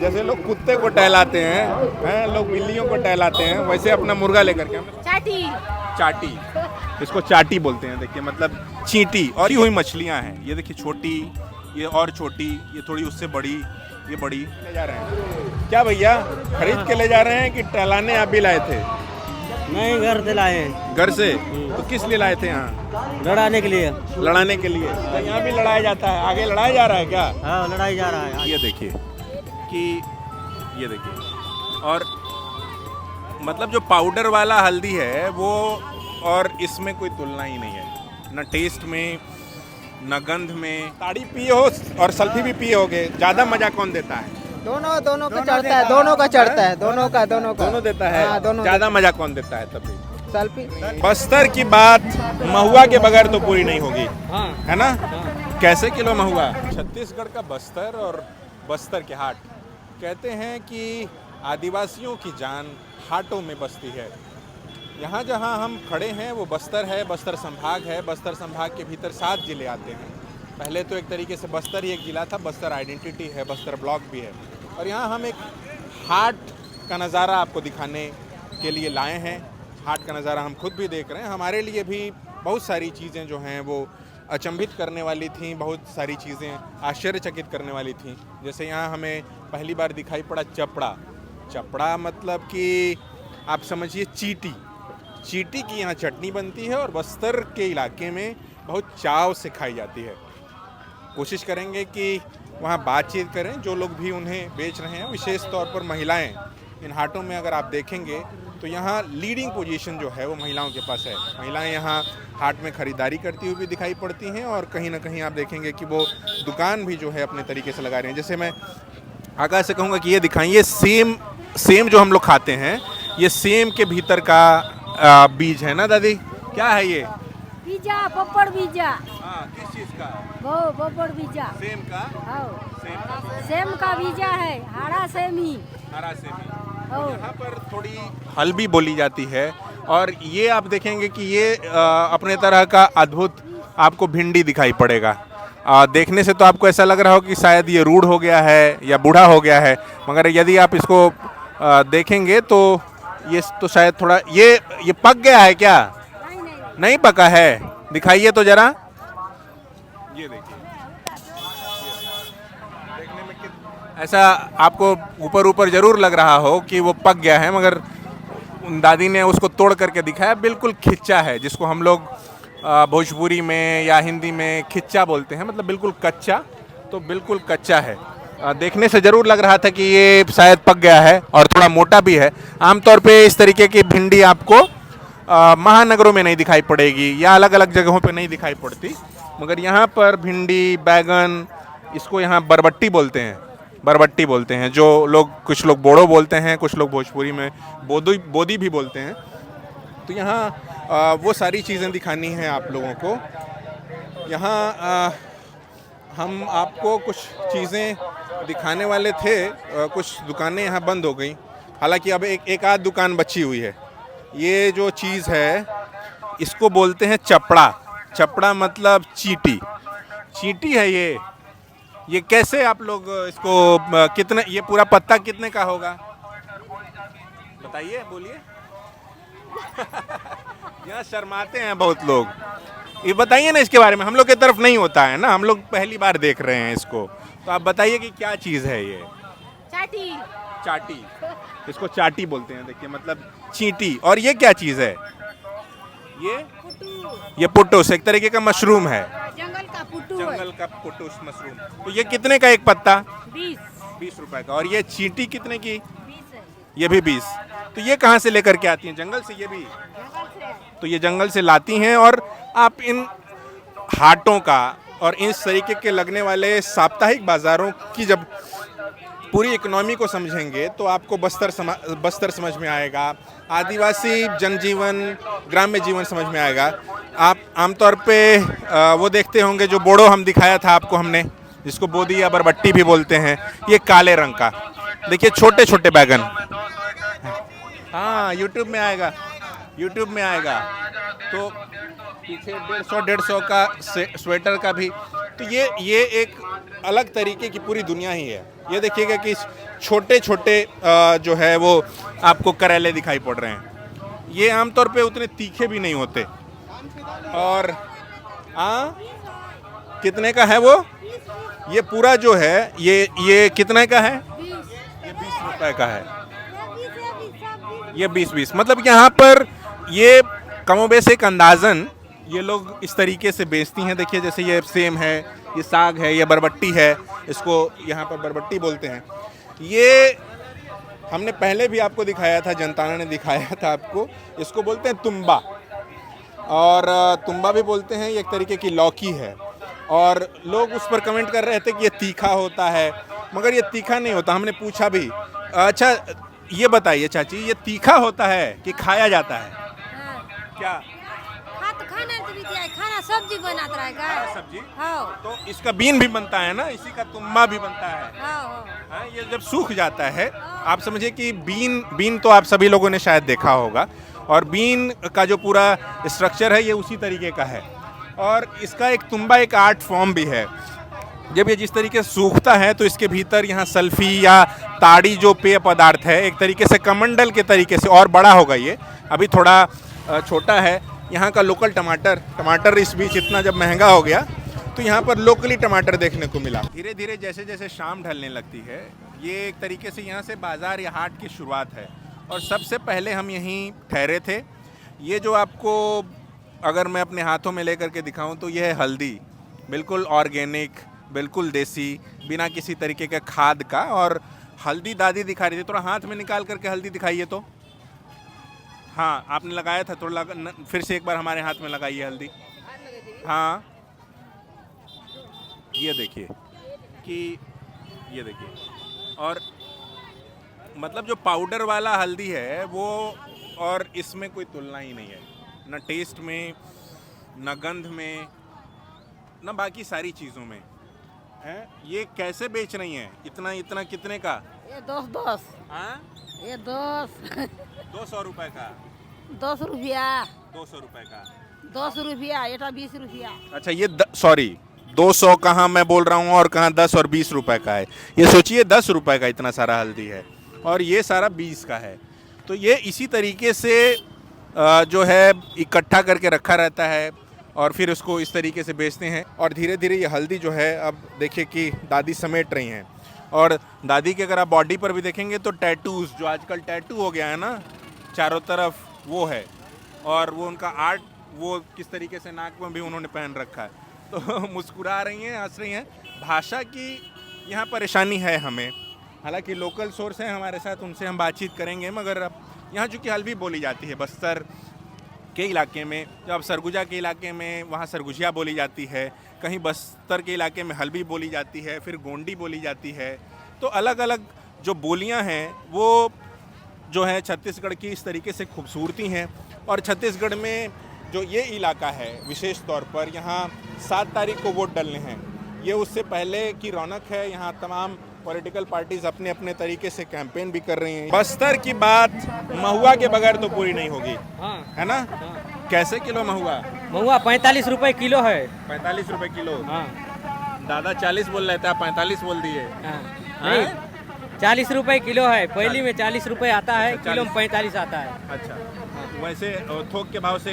जैसे लोग कुत्ते को टहलाते हैं लोग बिल्लियों को टहलाते हैं, वैसे अपना मुर्गा लेकर के हम चाटी चाटी, इसको चाटी बोलते हैं। देखिए मतलब चींटी। और ये हुई मछलियां हैं, ये देखिए छोटी, ये और छोटी, ये थोड़ी उससे बड़ी, ये बड़ी। ले जा रहे हैं क्या भैया? खरीद के ले जा रहे हैं कि टहलाने आप भी लाए थे? नहीं, घर से लाए हैं। घर से? तो किस लिए लाए थे यहाँ? लड़ाने के लिए। लड़ाने के लिए? तो यहाँ भी लड़ाया जाता है? आगे लड़ाया जा रहा है क्या? हाँ, लड़ाई जा रहा है। ये देखिए कि ये देखिए, और मतलब जो पाउडर वाला हल्दी है वो और इसमें कोई तुलना ही नहीं है, न टेस्ट में न गंध में। ताड़ी पिए हो और सल्फी भी पिए होगे, ज्यादा मजा कौन देता है? दोनों का चढ़ता है, दोनों का चढ़ता है, दोनों का दोनों देता है। हाँ, दोनों ज्यादा मजा कौन देता है तभी? सेल्फी। बस्तर की बात महुआ के बगैर तो पूरी नहीं होगी, हाँ, है ना? कैसे किलो महुआ? छत्तीसगढ़ का बस्तर और बस्तर के हाट, कहते हैं कि आदिवासियों की जान हाटों में बसती है। यहाँ जहाँ हम खड़े हैं वो बस्तर है, बस्तर संभाग है। बस्तर संभाग के भीतर 7 जिले आते हैं। पहले तो एक तरीके से बस्तर ही एक जिला था, बस्तर आइडेंटिटी है, बस्तर ब्लॉक भी है। और यहाँ हम एक हाट का नज़ारा आपको दिखाने के लिए लाए हैं। हाट का नज़ारा हम खुद भी देख रहे हैं। हमारे लिए भी बहुत सारी चीज़ें जो हैं वो अचंभित करने वाली थी, बहुत सारी चीज़ें आश्चर्यचकित करने वाली थी। जैसे यहाँ हमें पहली बार दिखाई पड़ा चपड़ा। चपड़ा मतलब कि आप समझिए चींटी। चींटी की यहाँ चटनी बनती है और बस्तर के इलाके में बहुत चाव से खाई जाती है। कोशिश करेंगे कि वहाँ बातचीत करें जो लोग भी उन्हें बेच रहे हैं, विशेष तौर पर महिलाएं। इन हाटों में अगर आप देखेंगे तो यहाँ लीडिंग पोजीशन जो है वो महिलाओं के पास है। महिलाएं यहाँ हाट में खरीदारी करती हुई भी दिखाई पड़ती हैं और कहीं ना कहीं आप देखेंगे कि वो दुकान भी जो है अपने तरीके से लगा रहे हैं। जैसे मैं आकाश से कहूँगा कि ये दिखाइए, सेम जो हम लोग खाते हैं, ये सेम के भीतर का बीज है ना दादी? क्या है ये? बीजा, पपड़ बीजा। हाँ, किस चीज़ का? वो पपड़ बीजा। सेम का? सेम का बीजा है, हरा सेम ही। हरा सेम ही। यहाँ पर थोड़ी हल्बी बोली जाती है। और ये आप देखेंगे कि ये अपने तरह का अद्भुत आपको भिंडी दिखाई पड़ेगा। देखने से तो आपको ऐसा लग रहा हो कि शायद ये रूढ़ हो गया है या बूढ़ा हो गया है, मगर यदि आप इसको देखेंगे तो ये तो शायद थोड़ा ये पक गया है क्या? नहीं पका है। दिखाइए तो जरा। ये देखिए, देखने में ऐसा आपको ऊपर जरूर लग रहा हो कि वो पक गया है, मगर दादी ने उसको तोड़ करके दिखाया। बिल्कुल खिच्चा है, जिसको हम लोग भोजपुरी में या हिंदी में खिच्चा बोलते हैं, मतलब बिल्कुल कच्चा। तो बिल्कुल कच्चा है। देखने से ज़रूर लग रहा था कि ये शायद पक गया है और थोड़ा मोटा भी है। आमतौर पे इस तरीके की भिंडी आपको महानगरों में नहीं दिखाई पड़ेगी या अलग अलग जगहों पे नहीं दिखाई पड़ती, मगर यहाँ पर भिंडी, बैगन, इसको यहाँ बरबट्टी बोलते हैं। बरबट्टी बोलते हैं जो लोग, कुछ लोग बोड़ो बोलते हैं, कुछ लोग भोजपुरी में बोदी भी बोलते हैं। तो यहाँ वो सारी चीज़ें दिखानी हैं आप लोगों को। यहाँ हम आपको कुछ चीज़ें दिखाने वाले थे। कुछ दुकानें यहाँ बंद हो गई, हालांकि अब एक आध दुकान बची हुई है। ये जो चीज़ है इसको बोलते हैं चपड़ा। चपड़ा मतलब चींटी। चींटी है ये कैसे आप लोग इसको कितने, ये पूरा पत्ता कितने का होगा बताइए, बोलिए। यहाँ शर्माते हैं बहुत लोग। ये बताइए ना इसके बारे में, हम लोग की तरफ नहीं होता है ना, हम लोग पहली बार देख रहे हैं इसको। तो आप बताइए कि क्या चीज़ है ये? चाटी। चाटी, इसको चाटी बोलते हैं। देखिए मतलब चींटी। और ये क्या चीज़ है? ये पुट्टूस, एक तरीके का मशरूम है, जंगल का पुट्टू। जंगल का पुट्टूस मशरूम। तो ये कितने का एक पत्ता? 20 रुपए का। और ये चींटी कितने की? 20 है। ये भी 20। तो ये कहाँ से लेकर के आती हैं? जंगल से? ये भी जंगल से। तो ये जंगल से लाती हैं। और आप इन हाटों का और इस तरीके के लगने वाले साप्ताहिक बाज़ारों की जब पूरी इकोनॉमी को समझेंगे तो आपको बस्तर समझ में आएगा, आदिवासी जनजीवन, ग्राम्य जीवन समझ में आएगा। आप आमतौर पे वो देखते होंगे जो बोड़ो हम दिखाया था आपको हमने, जिसको बोदी या बरबट्टी भी बोलते हैं। ये काले रंग का, देखिए छोटे छोटे बैगन। हाँ, यूट्यूब में आएगा, यूट्यूब में आएगा। तो पीछे 150 का स्वेटर का भी। तो ये एक अलग तरीके की पूरी दुनिया ही है। ये देखिएगा कि छोटे छोटे जो है वो आपको करेले दिखाई पड़ रहे हैं। ये आमतौर पे उतने तीखे भी नहीं होते। और कितने का है वो? ये पूरा जो है ये कितने का है? ये 20 रुपए का है। ये 20 मतलब यहाँ पर ये कमोबेश एक अंदाजन ये लोग इस तरीके से बेचती हैं। देखिए जैसे ये सेम है, ये साग है, ये बरबट्टी है, इसको यहाँ पर बरबट्टी बोलते हैं। ये हमने पहले भी आपको दिखाया था, जनताना ने दिखाया था आपको। इसको बोलते हैं तुम्बा, और तुम्बा भी बोलते हैं। ये एक तरीके की लौकी है और लोग उस पर कमेंट कर रहे थे कि ये तीखा होता है, मगर ये तीखा नहीं होता। हमने पूछा भी। अच्छा ये बताइए चाची, ये तीखा होता है कि खाया जाता है? क्या खाना सब्जी बनाता रहेगा। सब्जी? हाँ। तो इसका बीन भी बनता है ना, इसी का तुम्बा भी बनता है। हाँ। ये जब सूख जाता है, आप समझिए कि बीन तो आप सभी लोगों ने शायद देखा होगा, और बीन का जो पूरा स्ट्रक्चर है ये उसी तरीके का है। और इसका एक तुम्बा एक आर्ट फॉर्म भी है। जब ये जिस तरीके से सूखता है तो इसके भीतर यहाँ सल्फी या ताड़ी जो पेय पदार्थ है, एक तरीके से कमंडल के तरीके से, और बड़ा होगा ये, अभी थोड़ा छोटा है। यहाँ का लोकल टमाटर इस बीच इतना जब महंगा हो गया तो यहाँ पर लोकली टमाटर देखने को मिला। धीरे धीरे जैसे जैसे शाम ढलने लगती है, ये एक तरीके से यहाँ से बाज़ार या हाट की शुरुआत है। और सबसे पहले हम यहीं ठहरे थे। ये जो आपको अगर मैं अपने हाथों में लेकर के दिखाऊं तो यह है हल्दी, बिल्कुल ऑर्गेनिक, बिल्कुल देसी, बिना किसी तरीके का खाद का। और हल्दी दादी दिखा रही थी, थोड़ा हाथ में निकाल करके हल्दी दिखाइए तो। हाँ आपने लगाया था, थोड़ा फिर से एक बार हमारे हाथ में लगाइए हल्दी। हाँ ये देखिए कि ये देखिए, और मतलब जो पाउडर वाला हल्दी है वो और इसमें कोई तुलना ही नहीं है, न टेस्ट में, न गंध में, न बाकी सारी चीज़ों में है। ये कैसे बेच रही हैं? इतना इतना कितने का? ये 10 हाँ ये 10 200 रुपए का। 10 रुपया 200 रुपए का 10 रुपया, ये 20 रुपया। अच्छा ये सॉरी 200 कहाँ मैं बोल रहा हूँ और कहाँ 10 और 20 रुपए का है। ये सोचिए 10 रुपए का इतना सारा हल्दी है और ये सारा 20 का है। तो ये इसी तरीके से जो है इकट्ठा करके रखा रहता है और फिर उसको इस तरीके से बेचते हैं। और धीरे धीरे ये हल्दी जो है, अब देखिए कि दादी समेट रही हैं। और दादी के अगर आप बॉडी पर भी देखेंगे तो टैटूज़, जो आजकल टैटू हो गया है ना चारों तरफ, वो है। और वो उनका आर्ट, वो किस तरीके से नाक में भी उन्होंने पहन रखा है। तो मुस्कुरा रही हैं, हंस रही हैं। भाषा की यहाँ परेशानी है हमें, हालांकि लोकल सोर्स हैं हमारे साथ, उनसे हम बातचीत करेंगे। मगर अब यहाँ चूँकि हल्दी बोली जाती है बस्तर के इलाके में, जब सरगुजा के इलाके में वहाँ सरगुजिया बोली जाती है, कहीं बस्तर के इलाके में हल्दी बोली जाती है, फिर गोंडी बोली जाती है। तो अलग अलग जो बोलियाँ हैं वो जो है छत्तीसगढ़ की इस तरीके से खूबसूरती हैं। और छत्तीसगढ़ में जो ये इलाका है विशेष तौर पर, यहाँ 7 तारीख को वोट डालने हैं। ये उससे पहले की रौनक है। यहाँ तमाम पॉलिटिकल पार्टीज अपने अपने तरीके से कैंपेन भी कर रही हैं। बस्तर की बात महुआ के बगैर तो पूरी नहीं होगी। हाँ। है ना? हाँ। कैसे किलो महुआ? महुआ 45 रुपए किलो है। 45 रुपए किलो। हाँ। दादा 40 बोल रहे थे, आप 45 बोल दिए। हाँ। नहीं, 40 रुपए किलो है। पहली में 40 रुपए आता है, अच्छा, किलो में 45 आता है। अच्छा, वैसे थोक के भाव से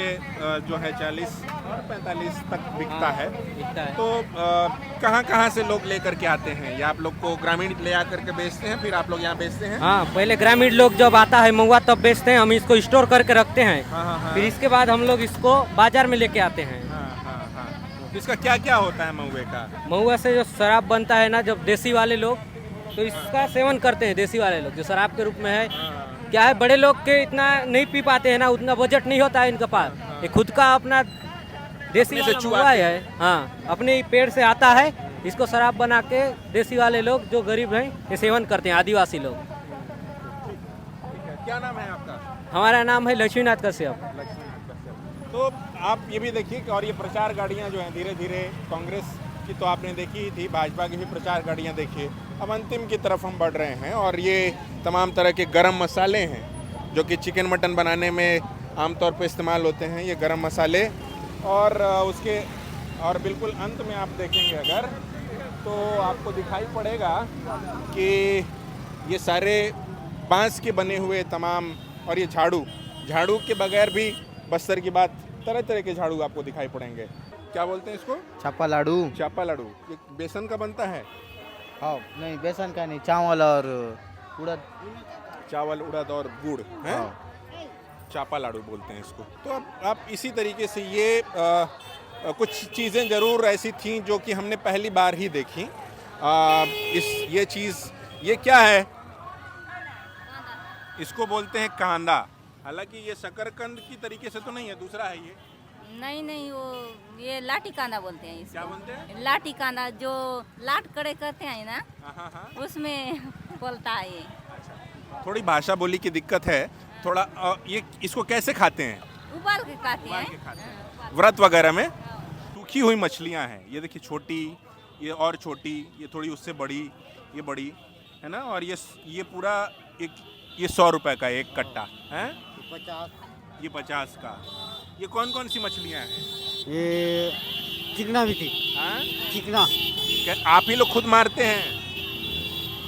जो है 40 और 45 तक बिकता है। बिकता है। तो कहाँ कहाँ से लोग लेकर के आते हैं? या आप लोग को ग्रामीण ले आकर के बेचते हैं, फिर आप लोग यहाँ बेचते हैं? हाँ, पहले ग्रामीण लोग जब आता है महुआ तब बेचते हैं, हम इसको स्टोर करके रखते हैं। हाँ। फिर इसके बाद हम लोग इसको बाजार में लेके आते हैं। हाँ। इसका क्या क्या होता है महुए का? महुआ से जो शराब बनता है ना, जब देसी वाले लोग तो इसका सेवन करते हैं। देसी वाले लोग जो शराब के रूप में है, क्या है, बड़े लोग के इतना नहीं पी पाते हैं ना, उतना बजट नहीं होता है इनके पास। ये खुद का अपना देसी से महुआ है। हाँ, अपने ही पेड़ से आता है। इसको शराब बना के देसी वाले लोग जो गरीब हैं ये सेवन करते हैं, आदिवासी लोग। क्या नाम है आपका? हमारा नाम है लक्ष्मीनाथ कश्यप। तो आप ये भी देखिए कि और ये प्रचार गाड़ियाँ जो हैं धीरे धीरे, कांग्रेस की तो आपने देखी ही थी, भाजपा की भी प्रचार गाड़ियाँ देखिए। अब अंतिम की तरफ हम बढ़ रहे हैं और ये तमाम तरह के गरम मसाले हैं जो कि चिकन मटन बनाने में आमतौर पर इस्तेमाल होते हैं। ये गरम मसाले और उसके और बिल्कुल अंत में आप देखेंगे अगर तो आपको दिखाई पड़ेगा कि ये सारे बांस के बने हुए तमाम, और ये झाड़ू के बगैर भी बस्तर की बात, तरह तरह के झाड़ू आपको दिखाई पड़ेंगे। क्या बोलते हैं इसको? छापा लाडू। चापा लाडू। ये बेसन का बनता है? हाँ नहीं, बेसन का नहीं, चावल और उड़द। चावल, उड़द और गुड़ है, हाँ। चापा लाडू बोलते हैं इसको। तो अब आप इसी तरीके से ये कुछ चीज़ें ज़रूर ऐसी थीं जो कि हमने पहली बार ही देखी। ये चीज़, ये क्या है? इसको बोलते हैं कांदा। हालांकि ये शकरकंद की तरीके से तो नहीं है, दूसरा है ये। नहीं वो ये लाठी कांदा बोलते हैं इसको। क्या बोलते हैं? लाठी कांदा, जो लाट कड़े करते हैं ना, हाँ। उसमें बोलता है ये। थोड़ी भाषा बोली की दिक्कत है थोड़ा। ये इसको कैसे खाते हैं? उबाल के खाते उबाल हैं। के खाते हैं। हाँ, व्रत वगैरह में सूखी हुई मछलियां हैं। ये देखिए, छोटी, ये और छोटी, ये थोड़ी उससे बड़ी, ये बड़ी है ना। और ये पूरा ये 100 रुपए का एक कट्टा है। 50। ये 50 का। ये कौन कौन सी मछलियां हैं? ये चिकना भी थी। हाँ? चिकना आप ही लोग खुद मारते हैं?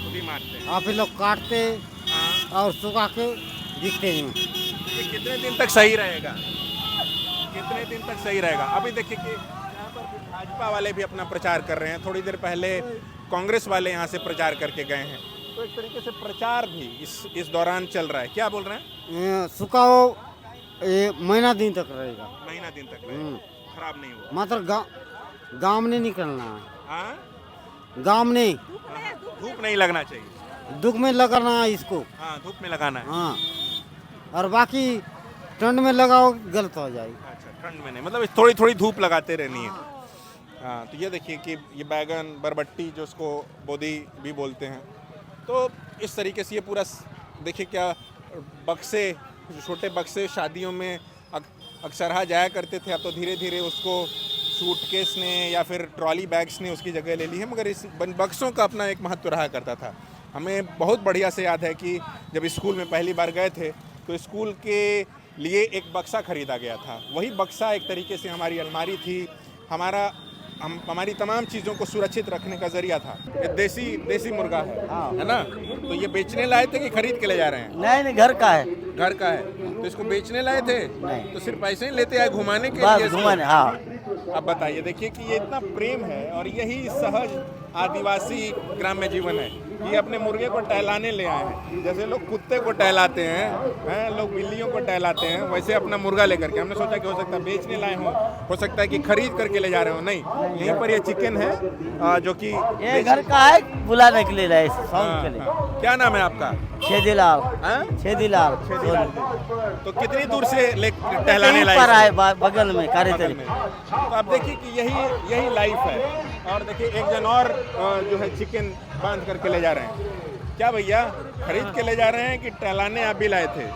खुद ही मारते हैं। आप ही लोग काटते हाँ। और सुखा के बिकते हैं। ये कितने दिन तक सही रहेगा? कितने दिन तक सही रहेगा? अभी देखिए कि यहाँ पर भाजपा वाले भी अपना प्रचार कर रहे हैं। थोड़ी देर पहले कांग्रेस वाले यहाँ से प्रचार करके गए हैं। तो एक तरीके से प्रचार भी इस दौरान चल रहा है। क्या बोल रहे हैं? सुखाओ, ये महीना दिन तक रहेगा। महीना दिन तक रहेगा, खराब नहीं होगा। मात्र गाँव में निकलना है। हाँ? गाँव में धूप नहीं लगना चाहिए। दुख में लगाना है इसको। हाँ, धूप में लगाना है। हाँ, और बाकी ठंड में लगाओ गलत हो जाएगी। अच्छा, ठंड में नहीं, मतलब थोड़ी थोड़ी धूप लगाते रहनी है। हाँ, तो ये देखिए कि ये बैगन, बरबट्टी, जो उसको बोदी भी बोलते हैं। तो इस तरीके से ये पूरा देखिए, क्या बक्से, छोटे बक्से शादियों में अक्सरहा जाया करते थे। अब तो धीरे धीरे उसको सूटकेस ने या फिर ट्रॉली बैग्स ने उसकी जगह ले ली है, मगर इस बक्सों का अपना एक महत्व रहा करता था। हमें बहुत बढ़िया से याद है कि जब स्कूल में पहली बार गए थे तो स्कूल के लिए एक बक्सा खरीदा गया था। वही बक्सा एक तरीके से हमारी अलमारी थी, हमारी तमाम चीज़ों को सुरक्षित रखने का जरिया था। ये देसी मुर्गा है ना? तो ये बेचने लाए थे कि खरीद के ले जा रहे हैं? नहीं, घर का है। घर का है। तो इसको बेचने लाए थे? नहीं। तो सिर्फ पैसे ही लेते आए घुमाने के लिए? बस घुमाने। हाँ। अब बताइए, देखिए कि ये इतना प्रेम है और यही सहज आदिवासी ग्राम्य जीवन है। ये अपने मुर्गे को टहलाने ले आए हैं। जैसे लोग कुत्ते को टहलाते हैं, लोग बिल्लियों को टहलाते हैं, वैसे अपना मुर्गा लेकर के। हमने सोचा कि हो सकता है बेचने लाए हों, हो सकता है कि खरीद करके ले जा रहे हो। नहीं, यहीं पर ये चिकन है जो कि ये घर का है, बुलाने के लिए लाए, साउंड के लिए। क्या नाम है आपका? छेदीलाल। हाँ? छेदीलाल। तो कितनी दूर से टहलाने लाए? पर आए बगल में कार्यतरी। तो आप देखिए कि यही लाइफ है। और देखिए, एक जन और जो है चिकन बांध करके ले जा रहे हैं। क्या भैया, खरीद के ले जा रहे हैं कि टहलाने आप भी लाए थे?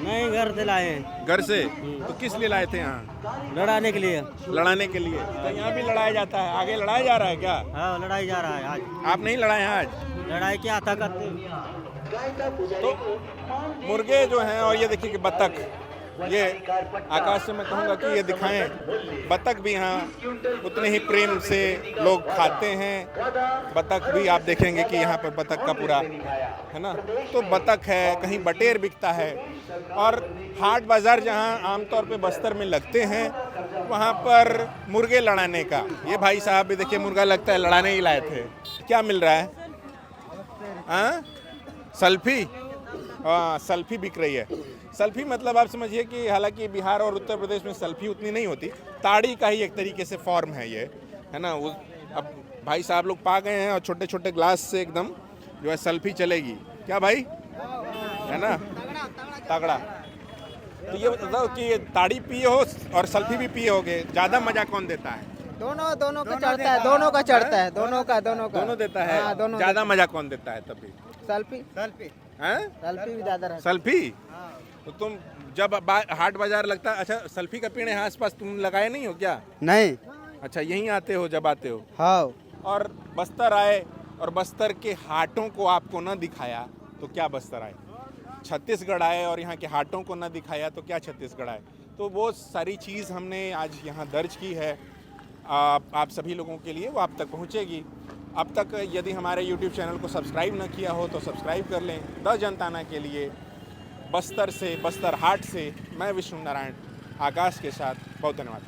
नहीं, घर से लाए हैं। घर से? तो किस लिए लाए थे यहाँ? लड़ाने के लिए। लड़ाने के लिए। तो यहाँ भी लड़ाया जाता है? आगे लड़ाया जा रहा है क्या? हाँ, लड़ाई जा रहा है आज। आप नहीं लड़ाए आज? लड़ाई क्या था करते। तो मुर्गे जो हैं, और ये देखिए कि बतख, ये आकाश से मैं कहूँगा कि ये दिखाएं। बतख भी यहाँ उतने ही प्रेम से लोग खाते हैं। बतख भी आप देखेंगे कि यहाँ पर बतख का पूरा है ना। तो बतख है, कहीं बटेर बिकता है। और हाट बाज़ार जहाँ आमतौर पे बस्तर में लगते हैं, वहाँ पर मुर्गे लड़ाने का, ये भाई साहब भी देखिए मुर्गा लगता है लड़ाने ही लाए थे। क्या मिल रहा है? हाँ, सल्फी। हाँ, सल्फी बिक रही है। सल्फी मतलब आप समझिए कि हालांकि बिहार और उत्तर प्रदेश में सल्फी उतनी नहीं होती, ताड़ी का ही एक तरीके से फॉर्म है ये, है ना। अब भाई साहब लोग पा गए हैं और छोटे छोटे ग्लास से एकदम जो है सल्फी चलेगी। क्या भाई, है ना, तगड़ा। तो ये बताओ कि ये ताड़ी पिए हो और सल्फी भी पिए होगे, ज़्यादा मज़ा कौन देता है? दोनों का चढ़ता है। दोनों का चढ़ता है। दोनों का दोनों देता है। हाँ, दोनों। ज़्यादा मज़ा कौन देता है तभी? सेल्फी हैं? सेल्फी भी ज्यादा रहता सल्फी? तो तुम जब हाट बाजार लगता है, अच्छा सल्फी का पेड़ है आसपास, तुम लगाए नहीं हो क्या? नहीं। अच्छा, यहीं आते हो जब आते हो? हाँ। और बस्तर आए और बस्तर के हाटों को आपको न दिखाया तो क्या बस्तर आए? छत्तीसगढ़ आए और यहाँ के हाटों को न दिखाया तो क्या छत्तीसगढ़ आए? तो वो सारी चीज़ हमने आज यहाँ दर्ज की है आप सभी लोगों के लिए, वो आप तक पहुँचेगी। अब तक यदि हमारे YouTube चैनल को सब्सक्राइब न किया हो तो सब्सक्राइब कर लें। द जनताना के लिए बस्तर से, बस्तर हाट से मैं विष्णु नारायण आकाश के साथ बहुत धन्यवाद।